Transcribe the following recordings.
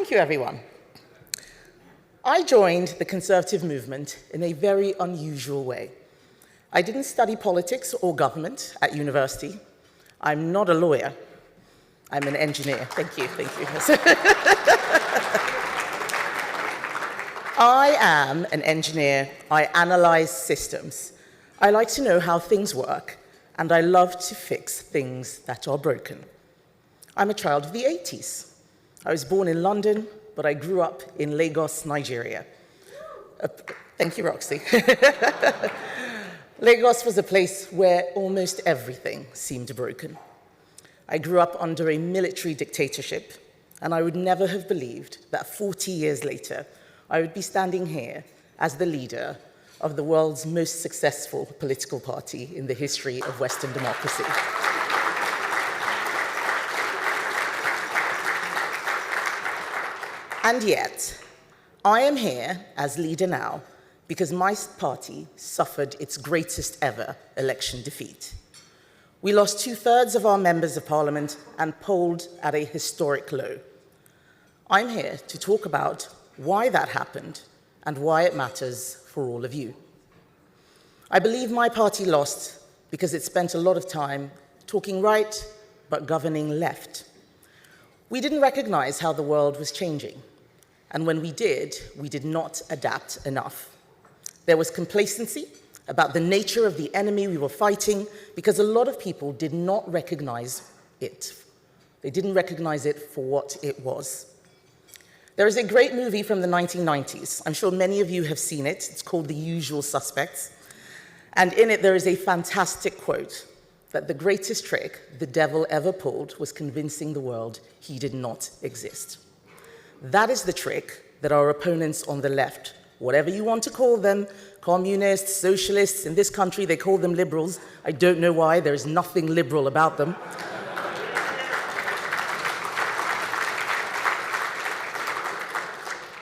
Thank you, everyone. I joined the Conservative movement in a very unusual way. I didn't study politics or government at university. I'm not a lawyer. I'm an engineer. Thank you. I am an engineer. I analyze systems. I like to know how things work, and I love to fix things that are broken. I'm a child of the 80s. I was born in London, but I grew up in Lagos, Nigeria. Thank you, Roxy. Lagos was a place where almost everything seemed broken. I grew up under a military dictatorship, and I would never have believed that 40 years later, I would be standing here as the leader of the world's most successful political party in the history of Western democracy. And yet, I am here as leader now because my party suffered its greatest ever election defeat. We lost 2/3 of our members of parliament and polled at a historic low. I'm here to talk about why that happened and why it matters for all of you. I believe my party lost because it spent a lot of time talking right but governing left. We didn't recognize how the world was changing, and when we did not adapt enough. There was complacency about the nature of the enemy we were fighting because a lot of people did not recognize it. They didn't recognize it for what it was. There is a great movie from the 1990s. I'm sure many of you have seen it. It's called The Usual Suspects. And in it, there is a fantastic quote that the greatest trick the devil ever pulled was convincing the world he did not exist. That is the trick that our opponents on the left, whatever you want to call them, communists, socialists, in this country they call them liberals. I don't know why, there is nothing liberal about them.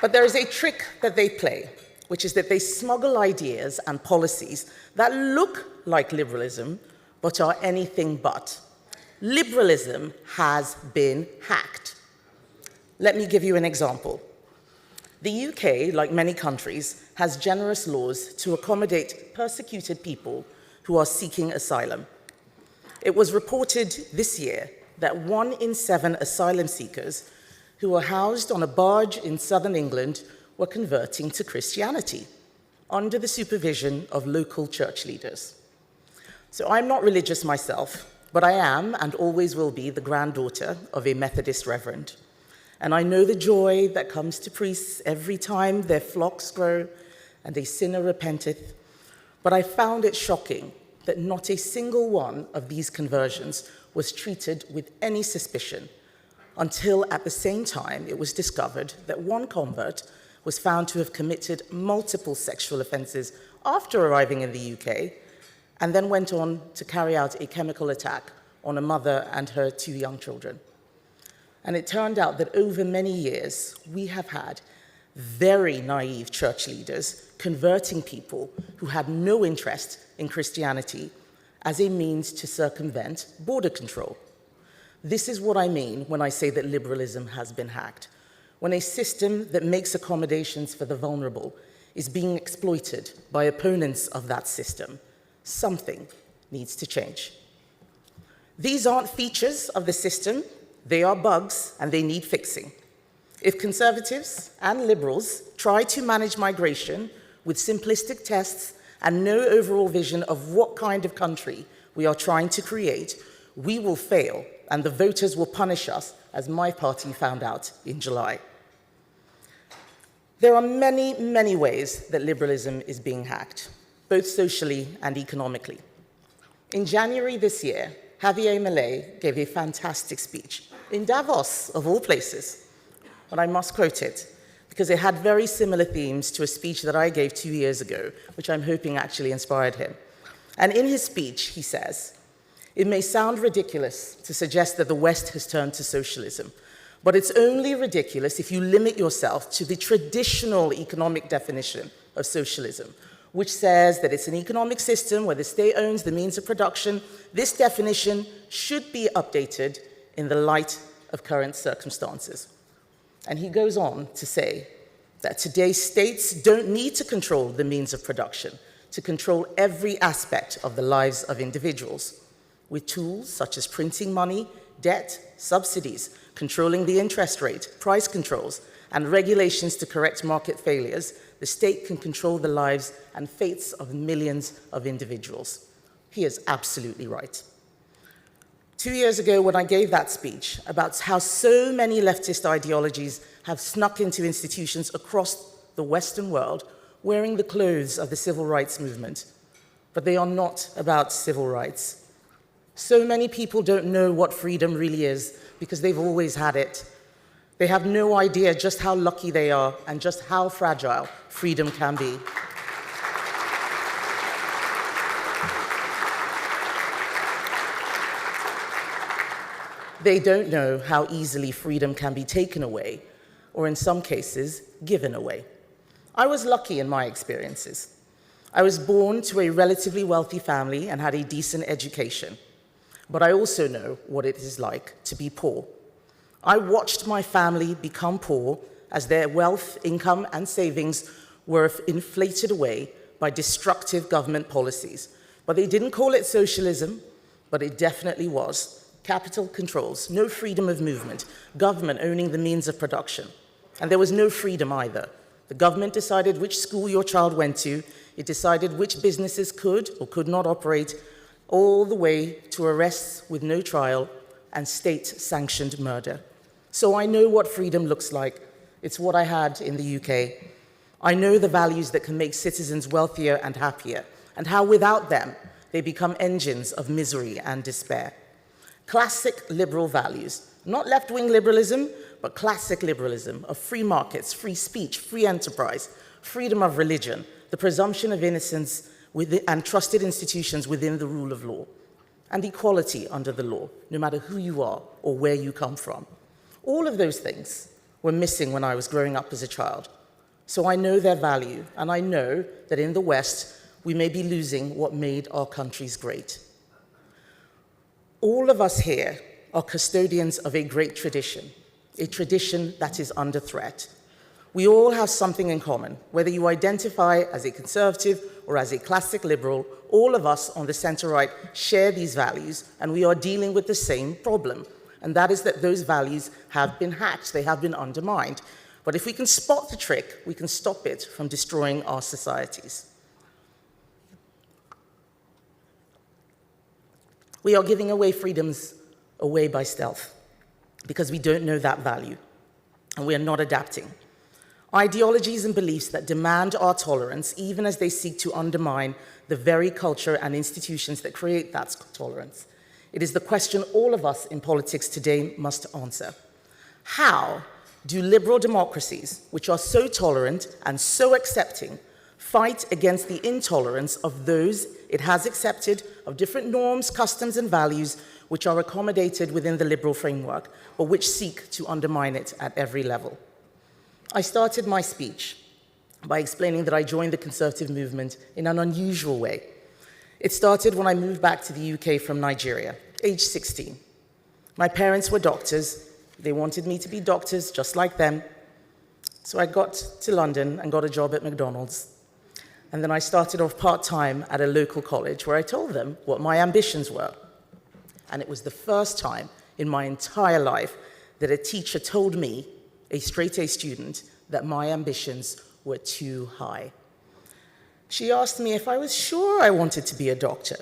But there is a trick that they play, which is that they smuggle ideas and policies that look like liberalism, but are anything but. Liberalism has been hacked. Let me give you an example. The UK, like many countries, has generous laws to accommodate persecuted people who are seeking asylum. It was reported this year that 1 in 7 asylum seekers who were housed on a barge in southern England were converting to Christianity under the supervision of local church leaders. So I'm not religious myself, but I am and always will be the granddaughter of a Methodist reverend. And I know the joy that comes to priests every time their flocks grow and a sinner repenteth. But I found it shocking that not a single one of these conversions was treated with any suspicion until at the same time it was discovered that one convert was found to have committed multiple sexual offenses after arriving in the UK and then went on to carry out a chemical attack on a mother and her 2 young children. And it turned out that over many years, we have had very naive church leaders converting people who had no interest in Christianity as a means to circumvent border control. This is what I mean when I say that liberalism has been hacked. When a system that makes accommodations for the vulnerable is being exploited by opponents of that system, something needs to change. These aren't features of the system. They are bugs, and they need fixing. If conservatives and liberals try to manage migration with simplistic tests and no overall vision of what kind of country we are trying to create, we will fail, and the voters will punish us, as my party found out in July. There are many, many ways that liberalism is being hacked, both socially and economically. In January this year, Javier Milei gave a fantastic speech in Davos, of all places. But I must quote it, because it had very similar themes to a speech that I gave 2 years ago, which I'm hoping actually inspired him. And in his speech, he says, "It may sound ridiculous to suggest that the West has turned to socialism, but it's only ridiculous if you limit yourself to the traditional economic definition of socialism, which says that it's an economic system where the state owns the means of production. This definition should be updated in the light of current circumstances." And he goes on to say that today states don't need to control the means of production to control every aspect of the lives of individuals. With tools such as printing money, debt, subsidies, controlling the interest rate, price controls, and regulations to correct market failures, the state can control the lives and fates of millions of individuals. He is absolutely right. 2 years ago, when I gave that speech about how so many leftist ideologies have snuck into institutions across the Western world, wearing the clothes of the civil rights movement, but they are not about civil rights. So many people don't know what freedom really is because they've always had it. They have no idea just how lucky they are and just how fragile freedom can be. They don't know how easily freedom can be taken away, or in some cases, given away. I was lucky in my experiences. I was born to a relatively wealthy family and had a decent education. But I also know what it is like to be poor. I watched my family become poor as their wealth, income, and savings were inflated away by destructive government policies. But they didn't call it socialism, but it definitely was. Capital controls, no freedom of movement, government owning the means of production. And there was no freedom either. The government decided which school your child went to, it decided which businesses could or could not operate, all the way to arrests with no trial and state-sanctioned murder. So I know what freedom looks like. It's what I had in the UK. I know the values that can make citizens wealthier and happier, and how without them, they become engines of misery and despair. Classic liberal values, not left-wing liberalism, but classic liberalism of free markets, free speech, free enterprise, freedom of religion, the presumption of innocence and trusted institutions within the rule of law, and equality under the law, no matter who you are or where you come from. All of those things were missing when I was growing up as a child. So I know their value, and I know that in the West, we may be losing what made our countries great. All of us here are custodians of a great tradition, a tradition that is under threat. We all have something in common, whether you identify as a conservative or as a classic liberal, all of us on the center-right share these values, and we are dealing with the same problem, and that is that those values have been hacked, they have been undermined. But if we can spot the trick, we can stop it from destroying our societies. We are giving away freedoms away by stealth because we don't know that value, and we are not adapting. Ideologies and beliefs that demand our tolerance, even as they seek to undermine the very culture and institutions that create that tolerance. It is the question all of us in politics today must answer. How do liberal democracies, which are so tolerant and so accepting, fight against the intolerance of those it has accepted, of different norms, customs, and values which are accommodated within the liberal framework, but which seek to undermine it at every level? I started my speech by explaining that I joined the Conservative movement in an unusual way. It started when I moved back to the UK from Nigeria, age 16. My parents were doctors. They wanted me to be doctors just like them. So I got to London and got a job at McDonald's. And then I started off part-time at a local college where I told them what my ambitions were. And it was the first time in my entire life that a teacher told me, a straight-A student, that my ambitions were too high. She asked me if I was sure I wanted to be a doctor.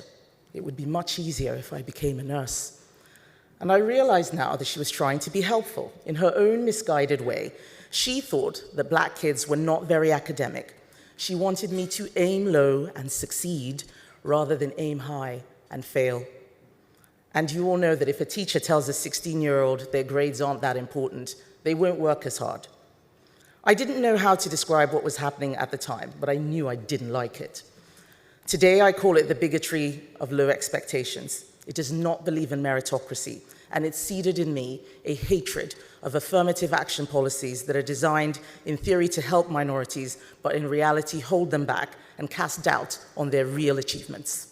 It would be much easier if I became a nurse. And I realize now that she was trying to be helpful. In her own misguided way, she thought that black kids were not very academic. She wanted me to aim low and succeed rather than aim high and fail. And you all know that if a teacher tells a 16-year-old their grades aren't that important, they won't work as hard. I didn't know how to describe what was happening at the time, but I knew I didn't like it. Today, I call it the bigotry of low expectations. It does not believe in meritocracy, and it seeded in me a hatred of affirmative action policies that are designed, in theory, to help minorities, but in reality hold them back and cast doubt on their real achievements.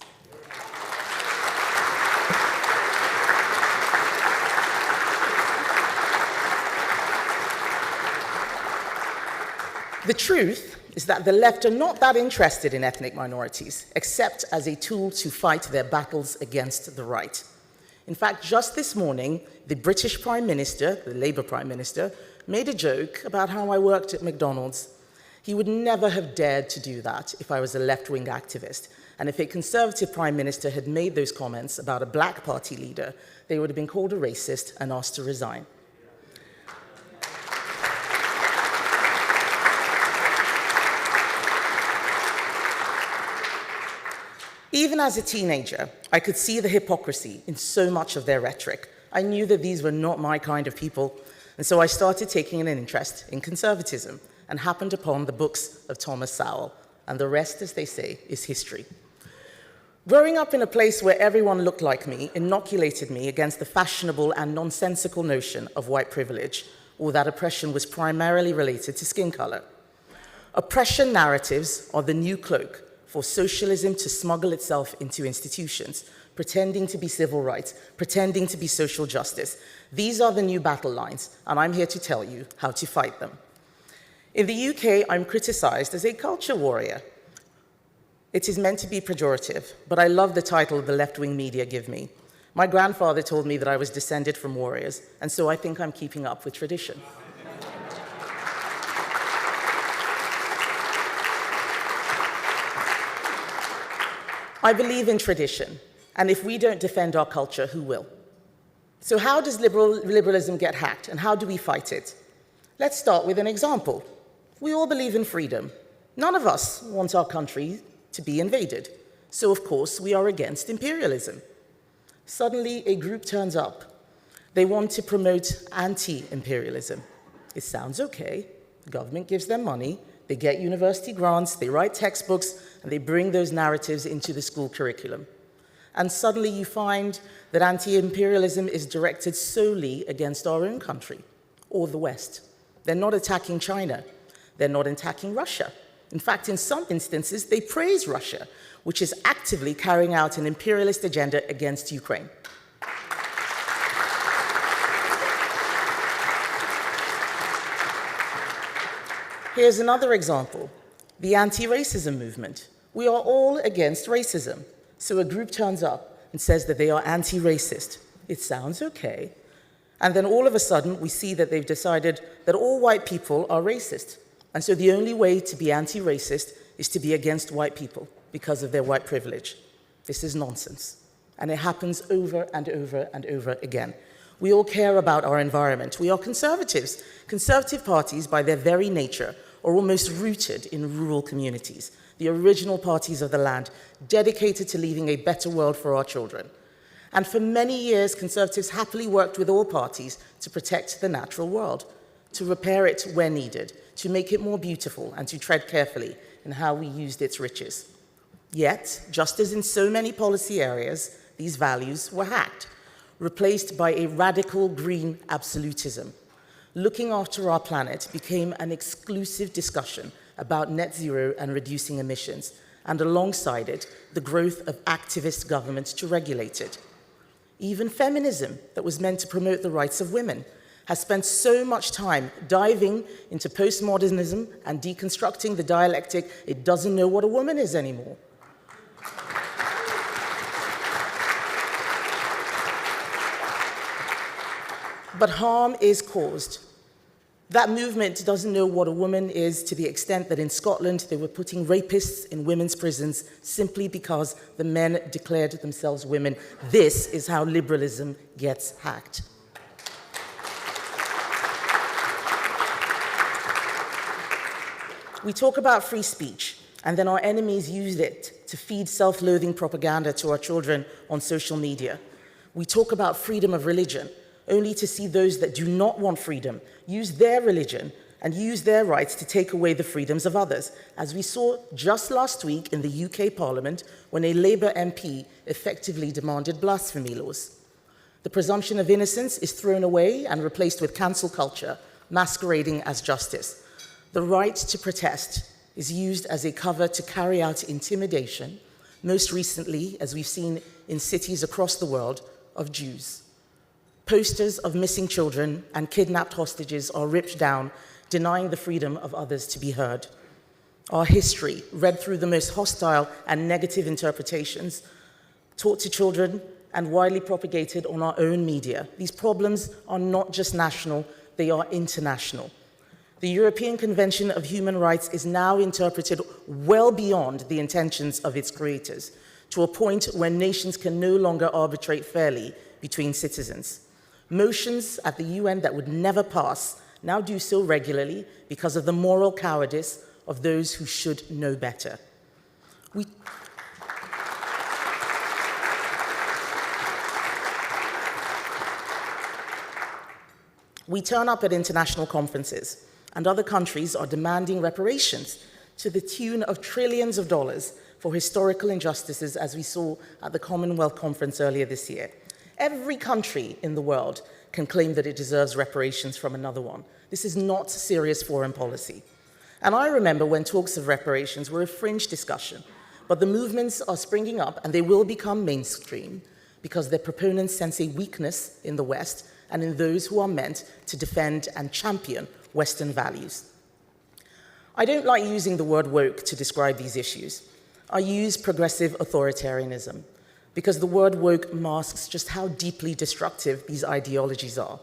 The truth is that the left are not that interested in ethnic minorities, except as a tool to fight their battles against the right. In fact, just this morning, the British Prime Minister, the Labour Prime Minister, made a joke about how I worked at McDonald's. He would never have dared to do that if I was a left-wing activist. And if a Conservative Prime Minister had made those comments about a black party leader, they would have been called a racist and asked to resign. Even as a teenager, I could see the hypocrisy in so much of their rhetoric. I knew that these were not my kind of people, and so I started taking an interest in conservatism and happened upon the books of Thomas Sowell, and the rest, as they say, is history. Growing up in a place where everyone looked like me inoculated me against the fashionable and nonsensical notion of white privilege, or that oppression was primarily related to skin color. Oppression narratives are the new cloak for socialism to smuggle itself into institutions, pretending to be civil rights, pretending to be social justice. These are the new battle lines, and I'm here to tell you how to fight them. In the UK, I'm criticized as a culture warrior. It is meant to be pejorative, but I love the title the left-wing media give me. My grandfather told me that I was descended from warriors, and so I think I'm keeping up with tradition. I believe in tradition, and if we don't defend our culture, who will? So how does liberalism get hacked, and how do we fight it? Let's start with an example. We all believe in freedom. None of us want our country to be invaded, so of course we are against imperialism. Suddenly, a group turns up. They want to promote anti-imperialism. It sounds okay. The government gives them money, they get university grants, they write textbooks, and they bring those narratives into the school curriculum. And suddenly you find that anti-imperialism is directed solely against our own country, or the West. They're not attacking China. They're not attacking Russia. In fact, in some instances, they praise Russia, which is actively carrying out an imperialist agenda against Ukraine. Here's another example, the anti-racism movement. We are all against racism. So a group turns up and says that they are anti-racist. It sounds okay. And then all of a sudden, we see that they've decided that all white people are racist. And so the only way to be anti-racist is to be against white people because of their white privilege. This is nonsense. And it happens over and over and over again. We all care about our environment. We are conservatives. Conservative parties, by their very nature, are almost rooted in rural communities, the original parties of the land, dedicated to leaving a better world for our children. And for many years, Conservatives happily worked with all parties to protect the natural world, to repair it where needed, to make it more beautiful, and to tread carefully in how we used its riches. Yet, just as in so many policy areas, these values were hacked, replaced by a radical green absolutism. Looking after our planet became an exclusive discussion about net zero and reducing emissions, and alongside it, the growth of activist governments to regulate it. Even feminism, that was meant to promote the rights of women, has spent so much time diving into postmodernism and deconstructing the dialectic, it doesn't know what a woman is anymore. But harm is caused. That movement doesn't know what a woman is to the extent that in Scotland they were putting rapists in women's prisons simply because the men declared themselves women. This is how liberalism gets hacked. We talk about free speech, and then our enemies use it to feed self-loathing propaganda to our children on social media. We talk about freedom of religion, only to see those that do not want freedom use their religion and use their rights to take away the freedoms of others, as we saw just last week in the UK Parliament when a Labour MP effectively demanded blasphemy laws. The presumption of innocence is thrown away and replaced with cancel culture, masquerading as justice. The right to protest is used as a cover to carry out intimidation, most recently, as we've seen in cities across the world, of Jews. Posters of missing children and kidnapped hostages are ripped down denying the freedom of others to be heard. Our history, read through the most hostile and negative interpretations, taught to children and widely propagated on our own media. These problems are not just national, they are international. The European Convention of Human Rights is now interpreted well beyond the intentions of its creators, to a point where nations can no longer arbitrate fairly between citizens. Motions at the UN that would never pass now do so regularly because of the moral cowardice of those who should know better. We turn up at international conferences, and other countries are demanding reparations to the tune of trillions of dollars for historical injustices, as we saw at the Commonwealth Conference earlier this year. Every country in the world can claim that it deserves reparations from another one. This is not serious foreign policy. And I remember when talks of reparations were a fringe discussion, but the movements are springing up and they will become mainstream because their proponents sense a weakness in the West and in those who are meant to defend and champion Western values. I don't like using the word woke to describe these issues. I use progressive authoritarianism because the word woke masks just how deeply destructive these ideologies are.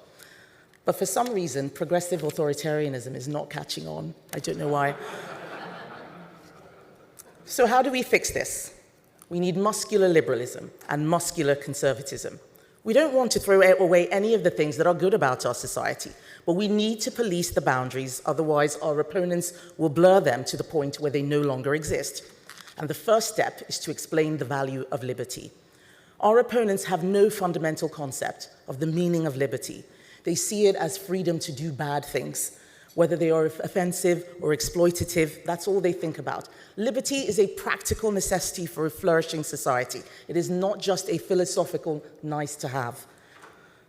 But for some reason, progressive authoritarianism is not catching on. I don't know why. So how do we fix this? We need muscular liberalism and muscular conservatism. We don't want to throw away any of the things that are good about our society, but we need to police the boundaries, otherwise our opponents will blur them to the point where they no longer exist. And the first step is to explain the value of liberty. Our opponents have no fundamental concept of the meaning of liberty. They see it as freedom to do bad things. Whether they are offensive or exploitative, that's all they think about. Liberty is a practical necessity for a flourishing society. It is not just a philosophical nice to have.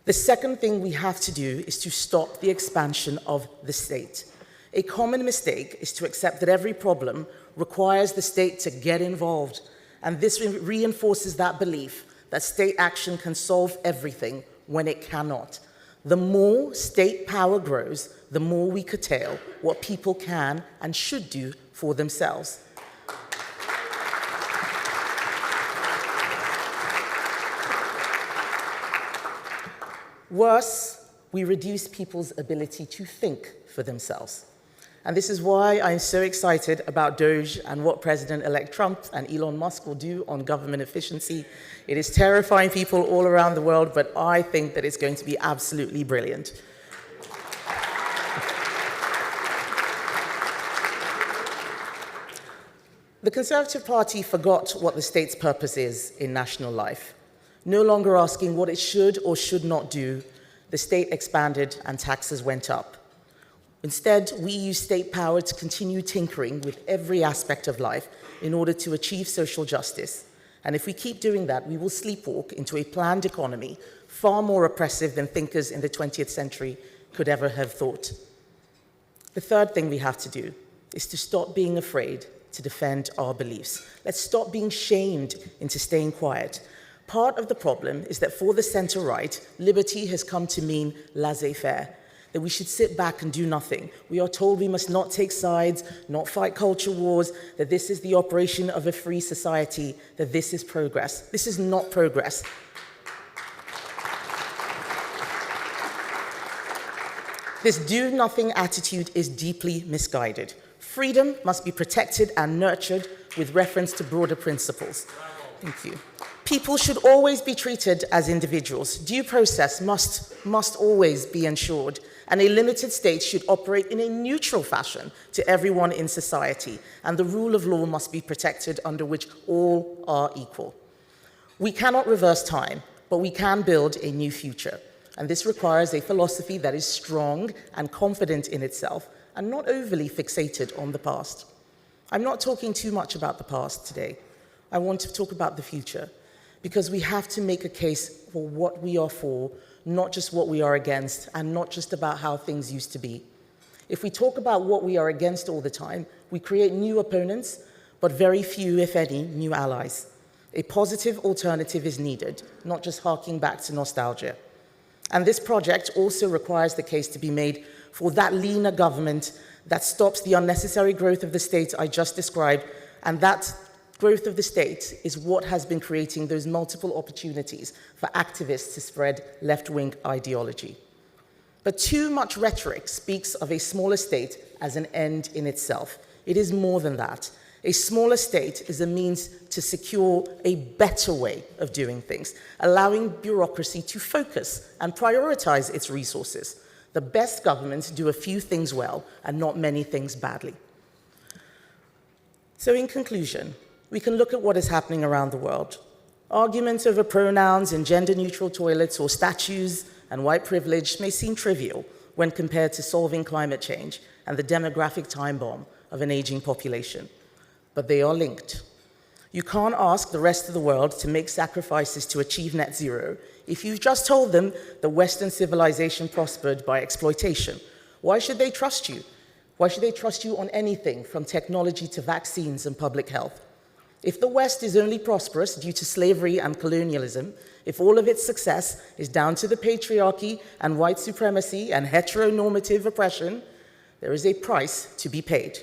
The second thing we have to do is to stop the expansion of the state. A common mistake is to accept that every problem requires the state to get involved, and this reinforces that belief that state action can solve everything when it cannot. The more state power grows, the more we curtail what people can and should do for themselves. Worse, we reduce people's ability to think for themselves. And this is why I'm so excited about DOGE and what President-elect Trump and Elon Musk will do on government efficiency. It is terrifying people all around the world, but I think that it's going to be absolutely brilliant. The Conservative Party forgot what the state's purpose is in national life. No longer asking what it should or should not do, the state expanded and taxes went up. Instead, we use state power to continue tinkering with every aspect of life in order to achieve social justice. And if we keep doing that, we will sleepwalk into a planned economy far more oppressive than thinkers in the 20th century could ever have thought. The third thing we have to do is to stop being afraid to defend our beliefs. Let's stop being shamed into staying quiet. Part of the problem is that for the center-right, liberty has come to mean laissez-faire, that we should sit back and do nothing. We are told we must not take sides, not fight culture wars, that this is the operation of a free society, that this is progress. This is not progress. This do-nothing attitude is deeply misguided. Freedom must be protected and nurtured with reference to broader principles. Thank you. People should always be treated as individuals. Due process must always be ensured, and a limited state should operate in a neutral fashion to everyone in society, and the rule of law must be protected, under which all are equal. We cannot reverse time, but we can build a new future, and this requires a philosophy that is strong and confident in itself, and not overly fixated on the past. I'm not talking too much about the past today. I want to talk about the future, because we have to make a case for what we are for, not just what we are against, and not just about how things used to be. If we talk about what we are against all the time, we create new opponents, but very few, if any, new allies. A positive alternative is needed, not just harking back to nostalgia. And this project also requires the case to be made for that leaner government that stops the unnecessary growth of the state I just described, and that growth of the state is what has been creating those multiple opportunities for activists to spread left-wing ideology. But too much rhetoric speaks of a smaller state as an end in itself. It is more than that. A smaller state is a means to secure a better way of doing things, allowing bureaucracy to focus and prioritize its resources. The best governments do a few things well and not many things badly. So in conclusion, we can look at what is happening around the world. Arguments over pronouns and gender-neutral toilets or statues and white privilege may seem trivial when compared to solving climate change and the demographic time bomb of an aging population. But they are linked. You can't ask the rest of the world to make sacrifices to achieve net zero if you've just told them that Western civilization prospered by exploitation. Why should they trust you? Why should they trust you on anything from technology to vaccines and public health? If the West is only prosperous due to slavery and colonialism, if all of its success is down to the patriarchy and white supremacy and heteronormative oppression, there is a price to be paid.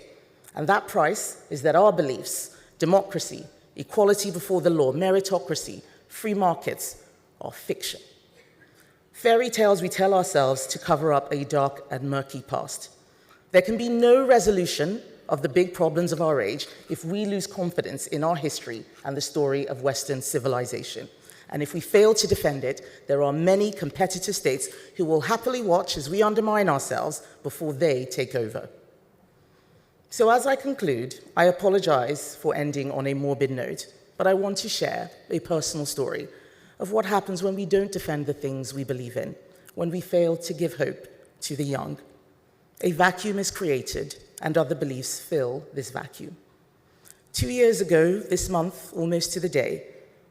And that price is that our beliefs, democracy, equality before the law, meritocracy, free markets, are fiction. Fairy tales we tell ourselves to cover up a dark and murky past. There can be no resolution of the big problems of our age if we lose confidence in our history and the story of Western civilization. And if we fail to defend it, there are many competitor states who will happily watch as we undermine ourselves before they take over. So as I conclude, I apologize for ending on a morbid note, but I want to share a personal story of what happens when we don't defend the things we believe in, when we fail to give hope to the young. A vacuum is created, and other beliefs fill this vacuum. 2 years ago, this month, almost to the day,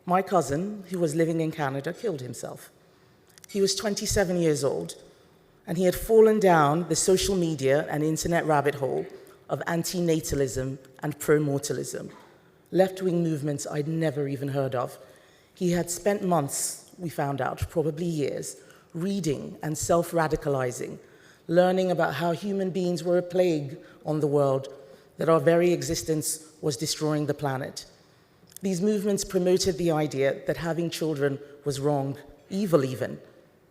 my cousin, who was living in Canada, killed himself. He was 27 years old, and he had fallen down the social media and internet rabbit hole of anti-natalism and pro-mortalism, left-wing movements I'd never even heard of. He had spent months, we found out, probably years, reading and self-radicalizing, learning about how human beings were a plague on the world, that our very existence was destroying the planet. These movements promoted the idea that having children was wrong, evil even,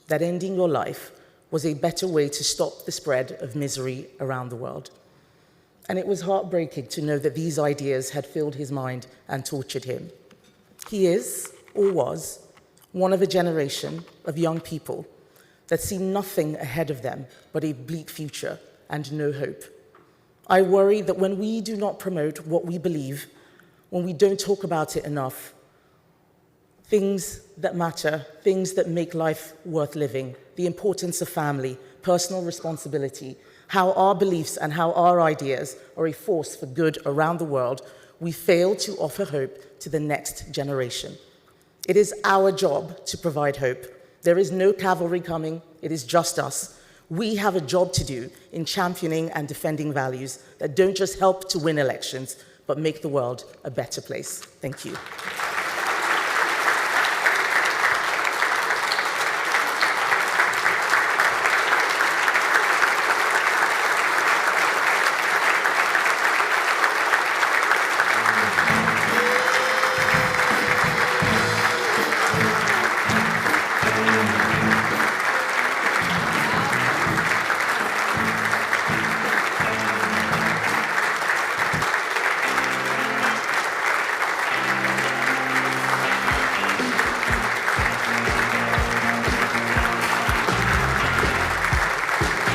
that ending your life was a better way to stop the spread of misery around the world. And it was heartbreaking to know that these ideas had filled his mind and tortured him. He is, or was, one of a generation of young people that see nothing ahead of them but a bleak future and no hope. I worry that when we do not promote what we believe, when we don't talk about it enough, things that matter, things that make life worth living, the importance of family, personal responsibility, how our beliefs and how our ideas are a force for good around the world, we fail to offer hope to the next generation. It is our job to provide hope. There is no cavalry coming, it is just us. We have a job to do in championing and defending values that don't just help to win elections, but make the world a better place. Thank you.